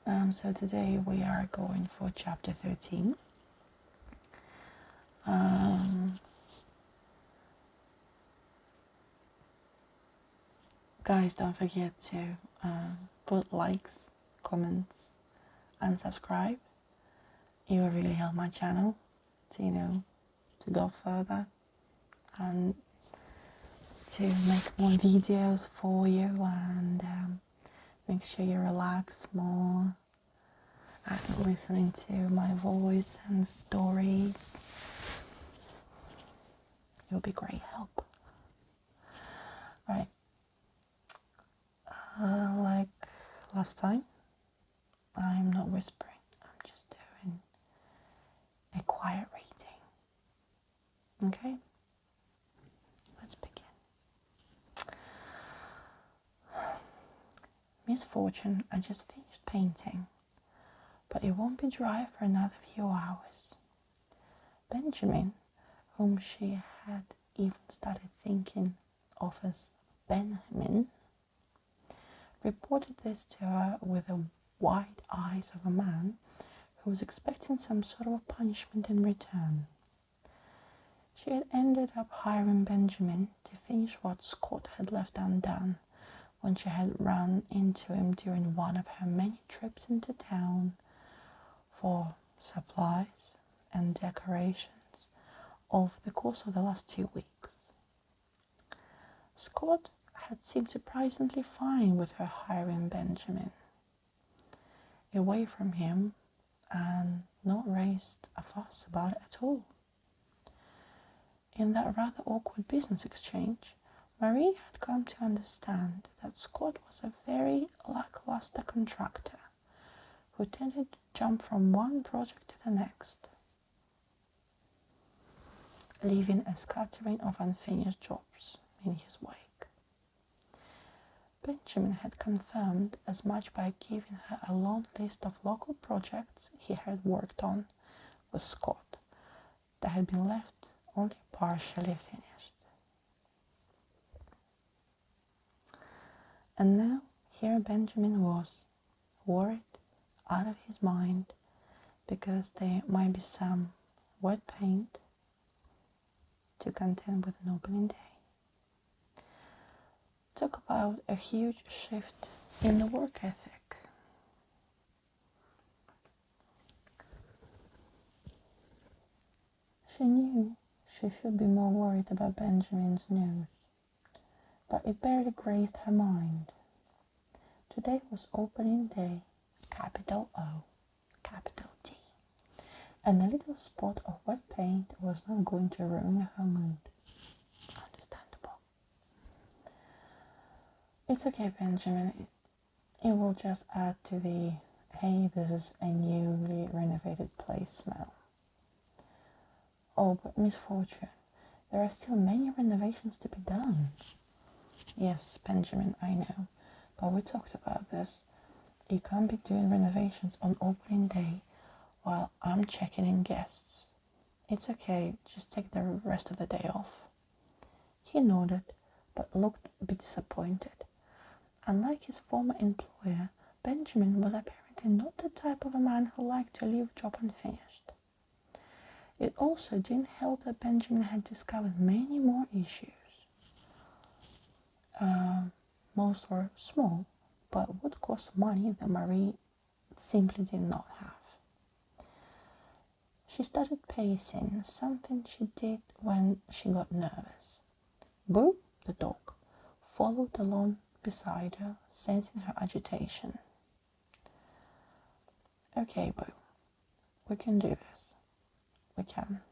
So today we are going for chapter 13. Guys, don't forget to put likes, comments, and subscribe. It will really help my channel to go further and to make more videos for you and make sure you relax more and listening to my voice and stories. It will be great help. Right. Like last time, I'm not whispering. I'm just doing a quiet reading. Okay? Let's begin. Miss Fortune, I just finished painting, but it won't be dry for another few hours. Benjamin, whom she had even started thinking of as Benjamin, reported this to her with the wide eyes of a man who was expecting some sort of a punishment in return. She had ended up hiring Benjamin to finish what Scott had left undone when she had run into him during one of her many trips into town for supplies and decorations over the course of the last 2 weeks. Scott had seemed surprisingly fine with her hiring Benjamin away from him and not raised a fuss about it at all. In that rather awkward business exchange, Marie had come to understand that Scott was a very lackluster contractor who tended to jump from one project to the next, leaving a scattering of unfinished jobs in his wake. Benjamin had confirmed as much by giving her a long list of local projects he had worked on with Scott that had been left only partially finished. And now here Benjamin was, worried out of his mind because there might be some wet paint to contend with an opening day. Talk about a huge shift in the work ethic. She knew she should be more worried about Benjamin's nose, but it barely grazed her mind. Today was opening day, capital O, capital T, and a little spot of wet paint was not going to ruin her mood. Understandable. It's okay, Benjamin. It will just add to the, hey, this is a newly renovated place smell. Oh, but Miss Fortune, there are still many renovations to be done. Yes, Benjamin, I know, but we talked about this. You can't be doing renovations on opening day while I'm checking in guests. It's okay, just take the rest of the day off. He nodded, but looked a bit disappointed. Unlike his former employer, Benjamin was apparently not the type of a man who liked to leave a job unfinished. It also didn't help that Benjamin had discovered many more issues. Most were small, but would cost money that Marie simply did not have. She started pacing, something she did when she got nervous. Boo, the dog, followed along beside her, sensing her agitation. Okay, Boo, we can do this. We can.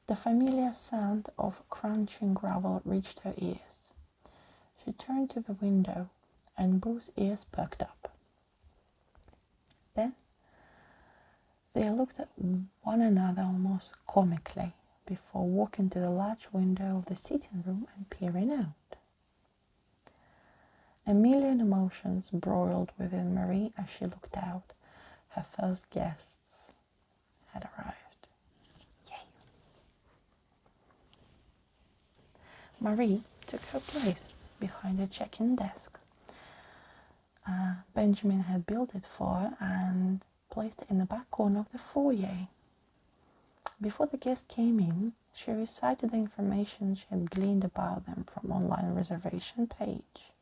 The familiar sound of crunching gravel reached her ears. She turned to the window, and Boo's ears perked up. Then they looked at one another almost comically before walking to the large window of the sitting room and peering out. A million emotions broiled within Marie as she looked out. Her first guests had arrived. Yay! Marie took her place behind the check-in desk Benjamin had built it for and placed it in the back corner of the foyer. Before the guest came in, she recited the information she had gleaned about them from online reservation page.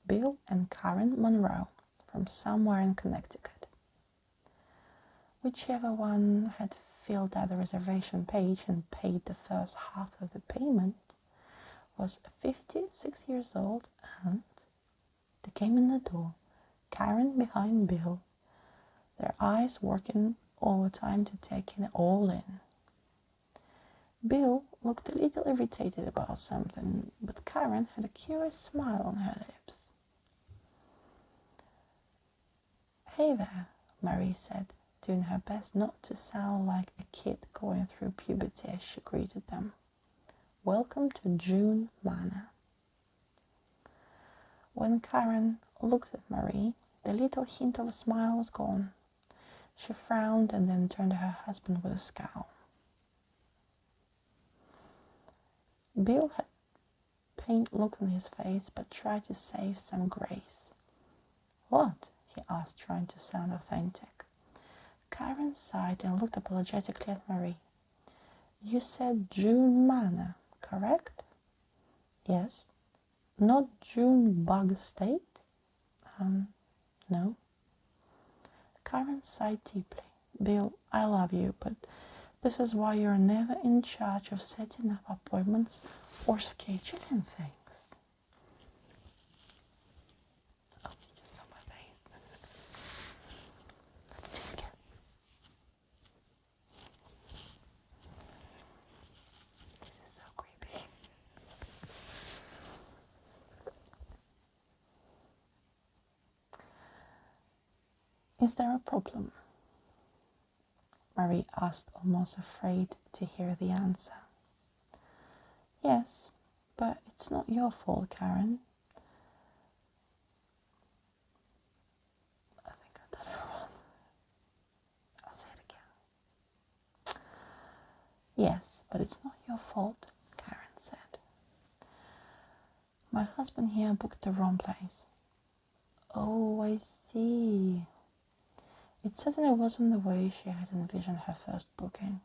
Bill and Karen Monroe, from somewhere in Connecticut. Whichever one had filled out the reservation page and paid the first half of the payment was 56 years old, and they came in the door, Karen behind Bill, their eyes working overtime to take it all in. Bill looked a little irritated about something, but Karen had a curious smile on her lips. "Hey there," Marie said, doing her best not to sound like a kid going through puberty as she greeted them. "Welcome to June Manor." When Karen looked at Marie, the little hint of a smile was gone. She frowned and then turned to her husband with a scowl. Bill had paint look on his face, but tried to save some grace. "What?" he asked, trying to sound authentic. Karen sighed and looked apologetically at Marie. "You said June Manor, correct?" "Yes." "Not June Bug State?" No." Karen sighed deeply. "Bill, I love you, but this is why you're never in charge of setting up appointments or scheduling things." Oh, just on my face. Let's do it again. This is so creepy. "Is there a problem?" Marie asked, almost afraid to hear the answer. "Yes, but it's not your fault, Karen." I think I did it wrong. I'll say it again. "Yes, but it's not your fault," Karen said. "My husband here booked the wrong place." "Oh, I see." It certainly wasn't the way she had envisioned her first booking.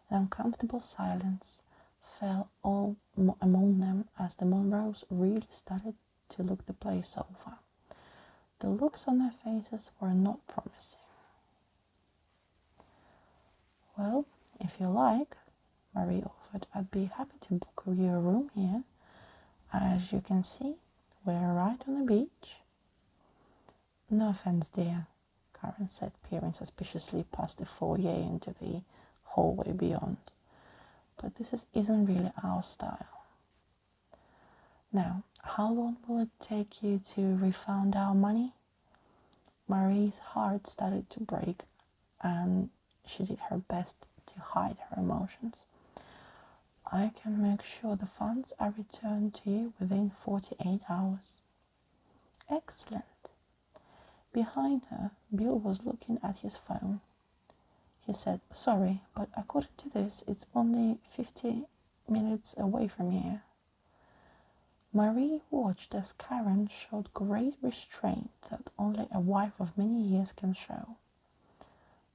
An uncomfortable silence fell all among them as the Monroes really started to look the place over. The looks on their faces were not promising. "Well, if you like," Marie offered, "I'd be happy to book you a room here. As you can see, we're right on the beach." "No offense, dear," Karen said, peering suspiciously past the foyer into the hallway beyond. "But this isn't really our style." "Now, how long will it take you to refund our money?" Marie's heart started to break, and she did her best to hide her emotions. "I can make sure the funds are returned to you within 48 hours. "Excellent." Behind her, Bill was looking at his phone. He said, "Sorry, but according to this, it's only 50 minutes away from here." Marie watched as Karen showed great restraint that only a wife of many years can show.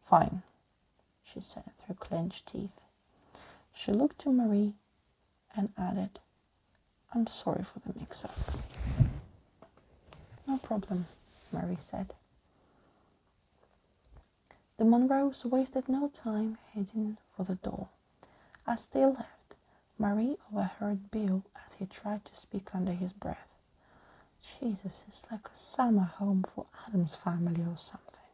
"Fine," she said through clenched teeth. She looked to Marie and added, "I'm sorry for the mix-up." "No problem," Marie said. The Monroes wasted no time heading for the door. As they left, Marie overheard Bill as he tried to speak under his breath. "Jesus, it's like a summer home for Addams Family or something."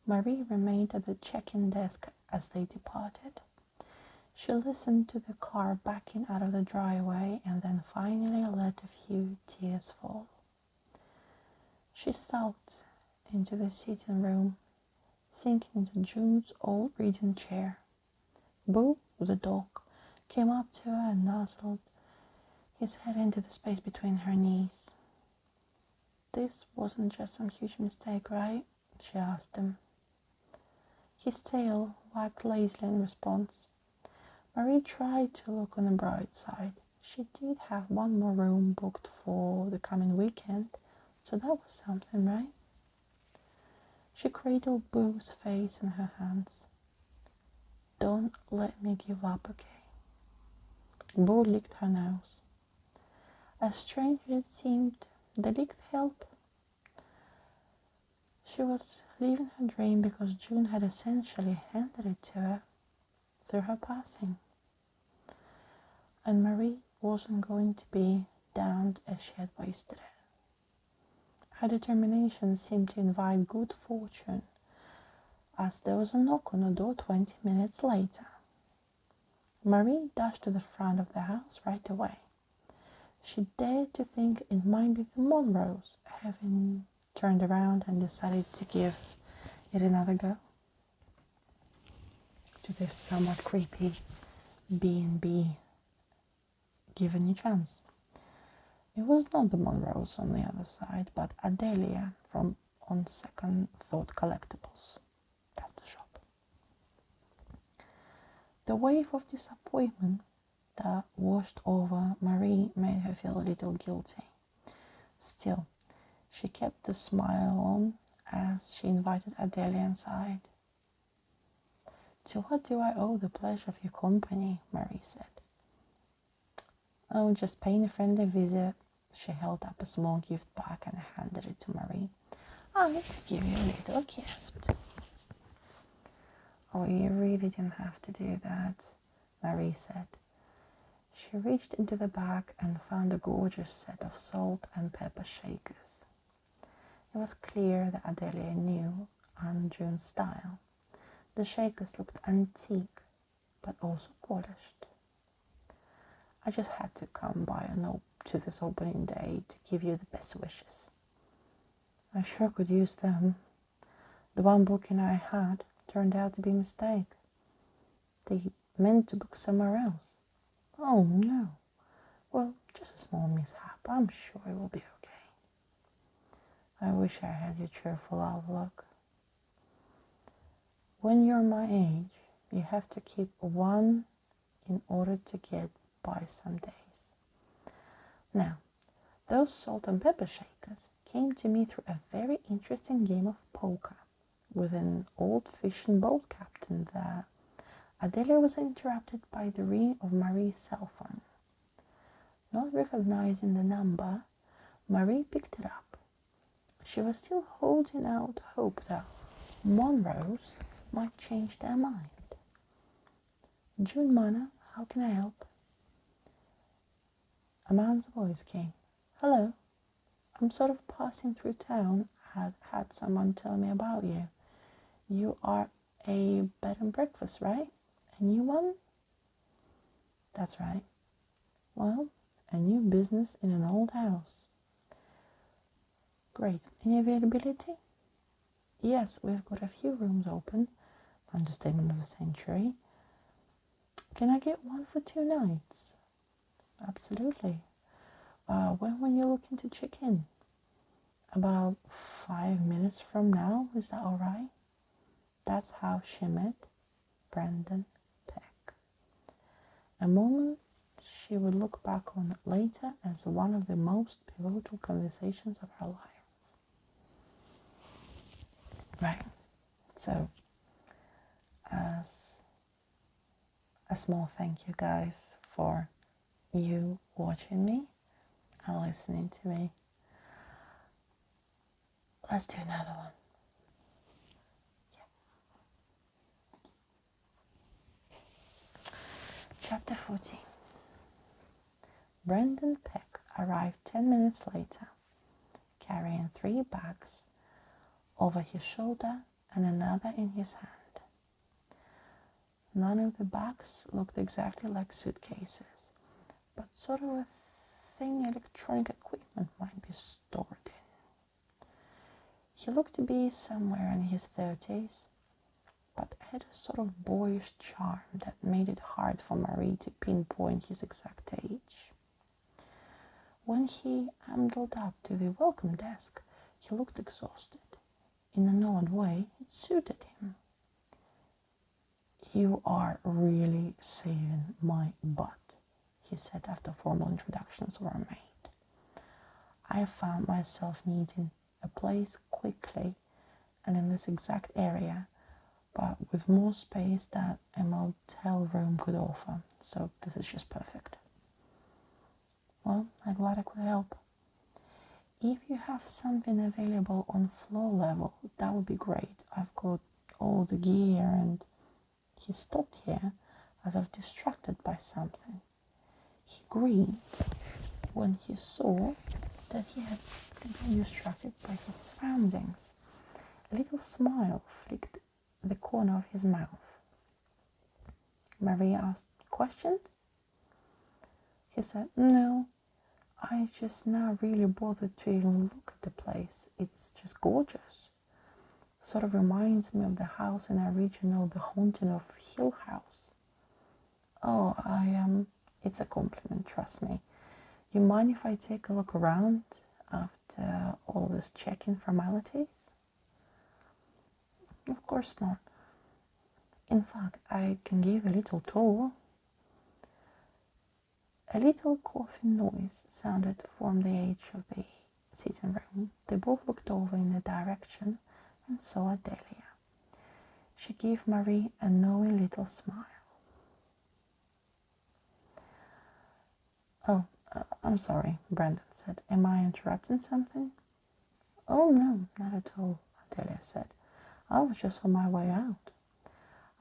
Marie remained at the check-in desk as they departed. She listened to the car backing out of the driveway and then finally let a few tears fall. She sulked into the sitting room, sinking into June's old reading chair. Boo, the dog, came up to her and nuzzled his head into the space between her knees. "This wasn't just some huge mistake, right?" she asked him. His tail wagged lazily in response. Marie tried to look on the bright side. she did have one more room booked for the coming weekend, so that was something, right? She cradled Boo's face in her hands. Don't let me give up, okay? Boo licked her nose. As strange as it seemed, the lick helped. She was living her dream because June had essentially handed it to her through her passing. And Marie wasn't going to be downed as she had wasted it. Her determination seemed to invite good fortune, as there was a knock on the door 20 minutes later. Marie dashed to the front of the house right away. She dared to think it might be the Monroes, having turned around and decided to give it another go to this somewhat creepy B&B given a chance. It was not the Monroes on the other side, but Adelia from On Second Thought Collectibles. That's the shop. The wave of disappointment that washed over Marie made her feel a little guilty. Still, she kept the smile on as she invited Adelia inside. To what do I owe the pleasure of your company? Marie said. Oh, just paying a friendly visit. She held up a small gift bag and handed it to Marie. I need to give you a little gift. Oh, you really didn't have to do that, Marie said. She reached into the bag and found a gorgeous set of salt and pepper shakers. It was clear that Adelia knew Aunt June's style. The shakers looked antique, but also polished. I just had to come by to this opening day to give you the best wishes. I sure could use them. The one booking I had turned out to be a mistake. They meant to book somewhere else. Oh no. Well, just a small mishap. I'm sure it will be okay. I wish I had your cheerful outlook. When you're my age, you have to keep one in order to get by some days. Now, those salt and pepper shakers came to me through a very interesting game of poker with an old fishing boat captain there. Adelia was interrupted by the ring of Marie's cell phone. Not recognizing the number, Marie picked it up. She was still holding out hope that Monroes might change their mind. June Manor, how can I help? A man's voice came. Hello, I'm sort of passing through town. I had someone tell me about you. You are a bed and breakfast, right? A new one? That's right. Well, a new business in an old house. Great. Any availability? Yes, we've got a few rooms open. Understatement of the century. Can I get one for 2 nights? Absolutely. When were you looking to check in? About 5 minutes from now, is that all right? That's how she met Brandon Peck. A moment she would look back on later as one of the most pivotal conversations of her life. Right. So, as a small thank you, guys, for you watching me and listening to me. Let's do another one. Chapter 14. Brandon Peck arrived 10 minutes later, carrying 3 bags over his shoulder and another in his hand. None of the bags looked exactly like suitcases, but sort of a thing electronic equipment might be stored in. He looked to be somewhere in his 30s, but had a sort of boyish charm that made it hard for Marie to pinpoint his exact age. When he ambled up to the welcome desk, he looked exhausted. In an odd way, it suited him. You are really saving my butt, he said after formal introductions were made. I found myself needing a place quickly and in this exact area, but with more space than a motel room could offer, so this is just perfect. Well, I'm glad I could help. If you have something available on floor level, that would be great. I've got all the gear. And he stopped here as if distracted by something. He grinned when he saw that he had simply been distracted by his surroundings. A little smile flicked the corner of his mouth. Marie asked, "Questions?" He said, "No, I just not really bothered to even look at the place. It's just gorgeous. Sort of reminds me of the house in our original The Haunting of Hill House." "Oh, it's a compliment, trust me. You mind if I take a look around after all this check-in formalities?" "Of course not. In fact, I can give a little tour." A little coughing noise sounded from the edge of the sitting room. They both looked over in the direction and saw Adelia. She gave Marie a knowing little smile. "Oh, I'm sorry," Brandon said. "Am I interrupting something?" "Oh, no, not at all," Adelia said. "I was just on my way out.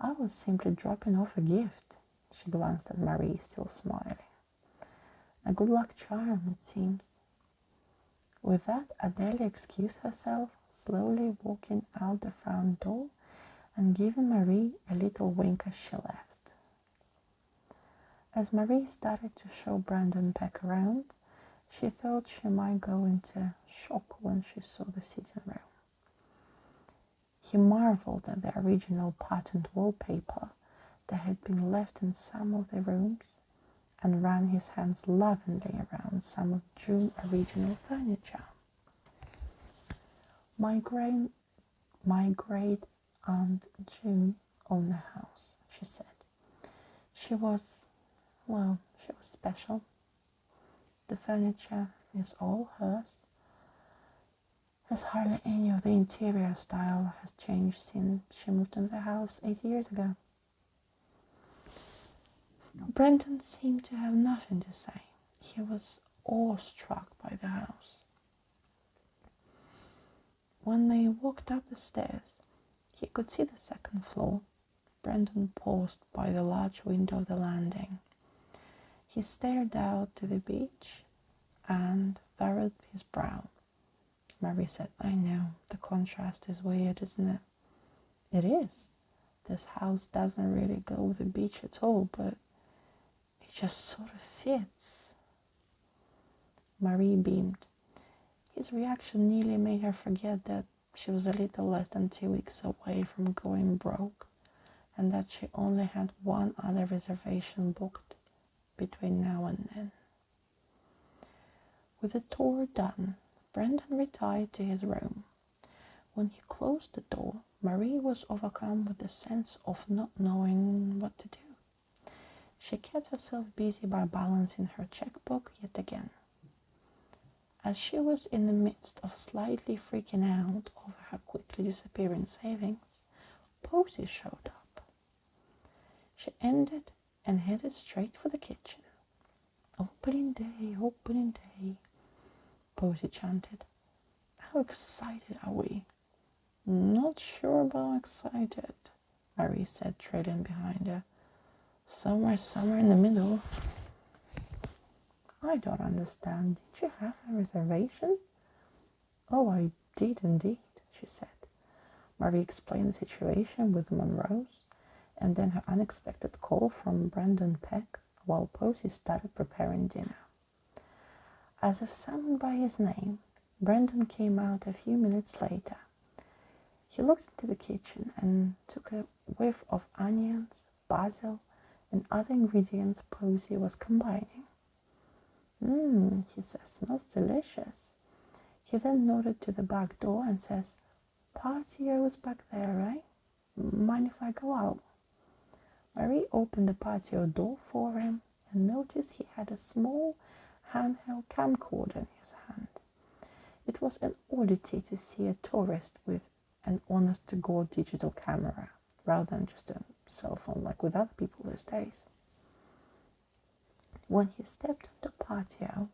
I was simply dropping off a gift." She glanced at Marie, still smiling. "A good luck charm, it seems." With that, Adelia excused herself, slowly walking out the front door and giving Marie a little wink as she left. As Marie started to show Brandon Peck around, she thought she might go into shock when she saw the sitting room. He marveled at the original patent wallpaper that had been left in some of the rooms and ran his hands lovingly around some of June's original furniture. My great Aunt June owned the house," she said. She was special. The furniture is all hers, as hardly any of the interior style has changed since she moved into the house 8 years ago." Brandon seemed to have nothing to say. He was awestruck by the house. When they walked up the stairs, he could see the second floor. Brandon paused by the large window of the landing. He stared out to the beach and furrowed his brow. Marie said, "I know, the contrast is weird, isn't it?" "It is. This house doesn't really go with the beach at all, but it just sort of fits." Marie beamed. His reaction nearly made her forget that she was a little less than 2 weeks away from going broke, and that she only had one other reservation booked between now and then. With the tour done, Brandon retired to his room. When he closed the door, Marie was overcome with the sense of not knowing what to do. She kept herself busy by balancing her checkbook yet again. As she was in the midst of slightly freaking out over her quickly disappearing savings, Posy showed up. She ended and headed straight for the kitchen. Opening day, Posy chanted. "How excited are we?" "Not sure about excited," Marie said, trailing behind her. Somewhere in the middle." "I don't understand. Did you have a reservation?" "Oh, I did indeed," she said. Marie explained the situation with the Monroes, and then her unexpected call from Brandon Peck, while Posy started preparing dinner. As if summoned by his name, Brandon came out a few minutes later. He looked into the kitchen and took a whiff of onions, basil, and other ingredients Posy was combining. He says, "Smells delicious." He then nodded to the back door and says, "Patio's back there, right? Mind if I go out?" Marie opened the patio door for him and noticed he had a small handheld camcorder in his hand. It was an oddity to see a tourist with an honest-to-God digital camera, rather than just a cell phone like with other people these days. When he stepped on the patio,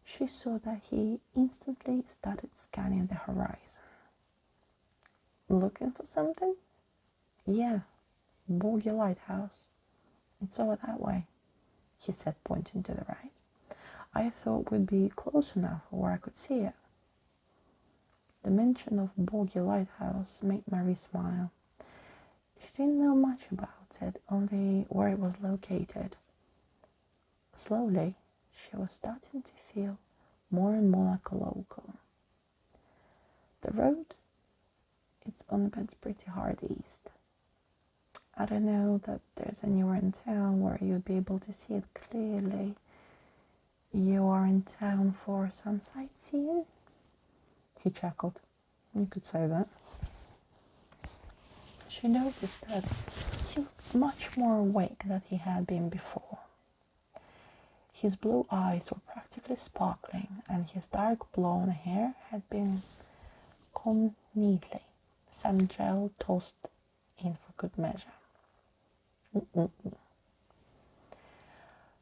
she saw that he instantly started scanning the horizon. Looking for something? Yeah, Borgi Lighthouse. It's over that way, he said, pointing to the right. I thought we'd be close enough where I could see it. The mention of Borgi Lighthouse made Marie smile. She didn't know much about it, only where it was located. Slowly, she was starting to feel more and more like a local. The road, it's on, but it's pretty hard east. I don't know that there's anywhere in town where you'd be able to see it clearly. You are in town for some sightseeing? He chuckled. You could say that. She noticed that he looked much more awake than he had been before. His blue eyes were practically sparkling, and his dark blonde hair had been combed neatly, some gel tossed in for good measure.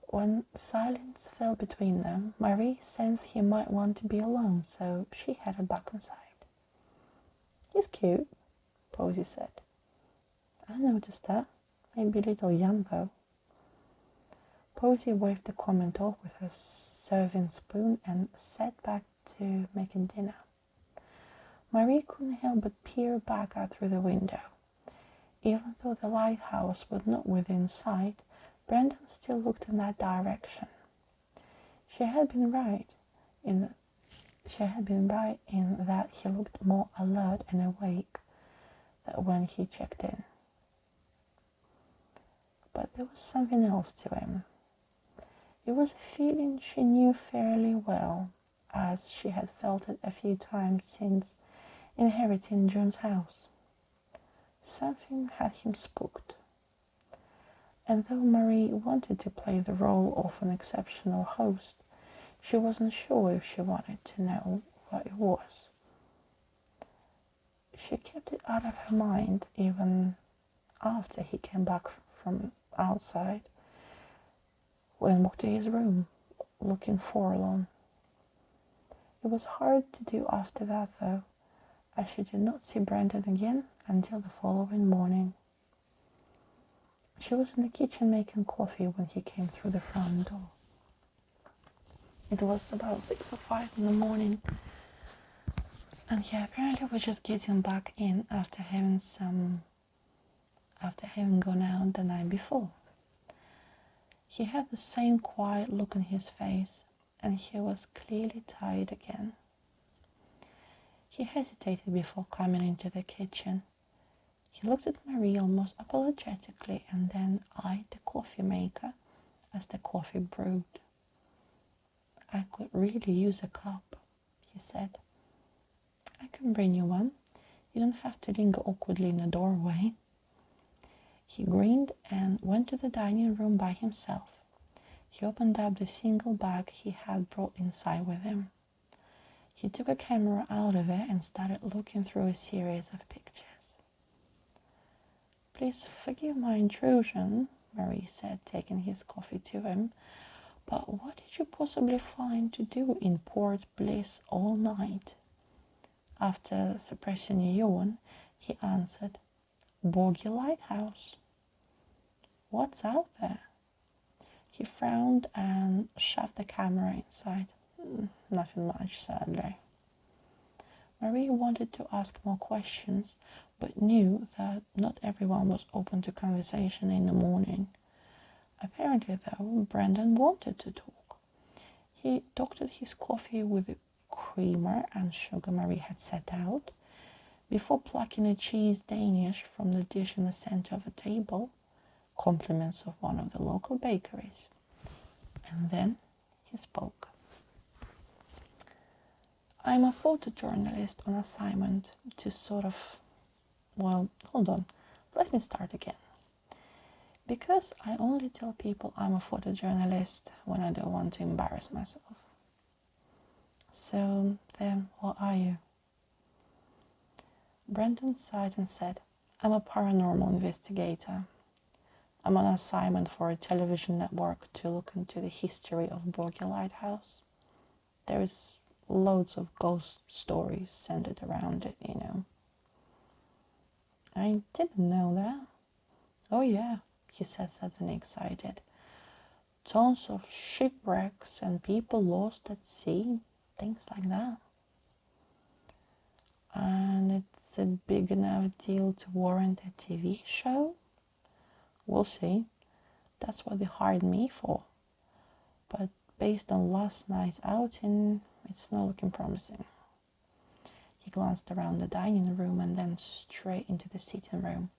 When silence fell between them, Marie sensed he might want to be alone, so she had her back inside. He's cute, Posey said. I noticed that. Maybe a little young, though. Posey waved the comment off with her serving spoon and sat back to making dinner. Marie couldn't help but peer back out through the window. Even though the lighthouse was not within sight, Brendan still looked in that direction. She had been right in that he looked more alert and awake than when he checked in. But there was something else to him. It was a feeling she knew fairly well, as she had felt it a few times since inheriting John's house. Something had him spooked. And though Marie wanted to play the role of an exceptional host, she wasn't sure if she wanted to know what it was. She kept it out of her mind even after he came back from outside and walked to his room, looking forlorn. It was hard to do after that, though, as she did not see Brendan again until the following morning. She was in the kitchen making coffee when he came through the front door. It was about 6 or 5 in the morning, and he apparently was just getting back in after having gone out the night before. He had the same quiet look on his face, and he was clearly tired again. He hesitated before coming into the kitchen. He looked at Marie almost apologetically and then eyed the coffee maker as the coffee brewed. I could really use a cup, he said. I can bring you one. You don't have to linger awkwardly in the doorway. He grinned and went to the dining room by himself. He opened up the single bag he had brought inside with him. He took a camera out of it and started looking through a series of pictures. Please forgive my intrusion, Marie said, taking his coffee to him, but what did you possibly find to do in Port Bliss all night? After suppressing a yawn, he answered, Borgi Lighthouse. What's out there? He frowned and shoved the camera inside. Nothing much, sadly. Marie wanted to ask more questions, but knew that not everyone was open to conversation in the morning. Apparently, though, Brendan wanted to talk. He doctored his coffee with the creamer and sugar Marie had set out, before plucking a cheese Danish from the dish in the center of the table, compliments of one of the local bakeries. And then he spoke. I'm a photojournalist on assignment to hold on, let me start again. Because I only tell people I'm a photojournalist when I don't want to embarrass myself. So then, what are you? Brendan sighed and said, I'm a paranormal investigator. I'm on assignment for a television network to look into the history of Borgia Lighthouse. There's loads of ghost stories centered around it, you know. I didn't know that. Oh yeah, he said, suddenly excited. Tons of shipwrecks and people lost at sea, things like that. And it's a big enough deal to warrant a TV show? We'll see. That's what they hired me for. But based on last night's outing, it's not looking promising. He glanced around the dining room and then straight into the sitting room.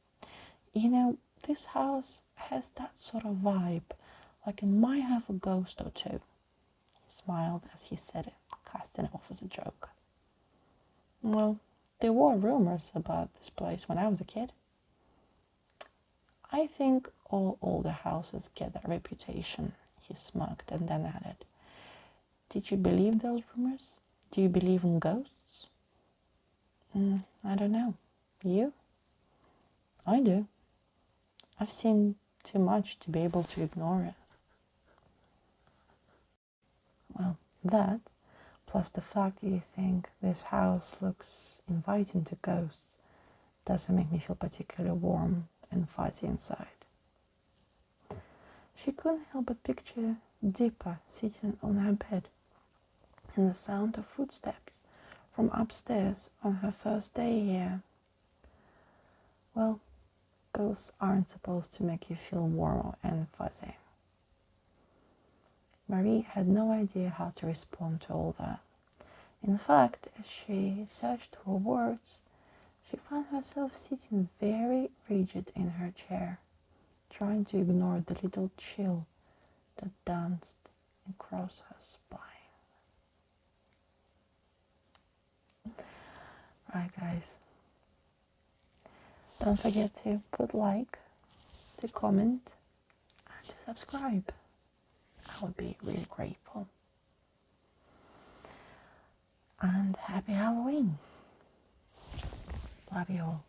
You know, this house has that sort of vibe, like it might have a ghost or two. He smiled as he said it, casting it off as a joke. Well, there were rumors about this place when I was a kid. I think all older houses get that reputation, he smirked and then added. Did you believe those rumors? Do you believe in ghosts? I don't know. You? I do. I've seen too much to be able to ignore it. Well, that, plus the fact you think this house looks inviting to ghosts, doesn't make me feel particularly warm and fuzzy inside. She couldn't help but picture Deepa sitting on her bed and the sound of footsteps from upstairs on her first day here. Well, ghosts aren't supposed to make you feel warm and fuzzy. Marie had no idea how to respond to all that. In fact, as she searched for words, she found herself sitting very rigid in her chair, trying to ignore the little chill that danced across her spine. Right, guys. Don't forget to put like, to comment, and to subscribe. I would be really grateful. And happy Halloween. Love you all.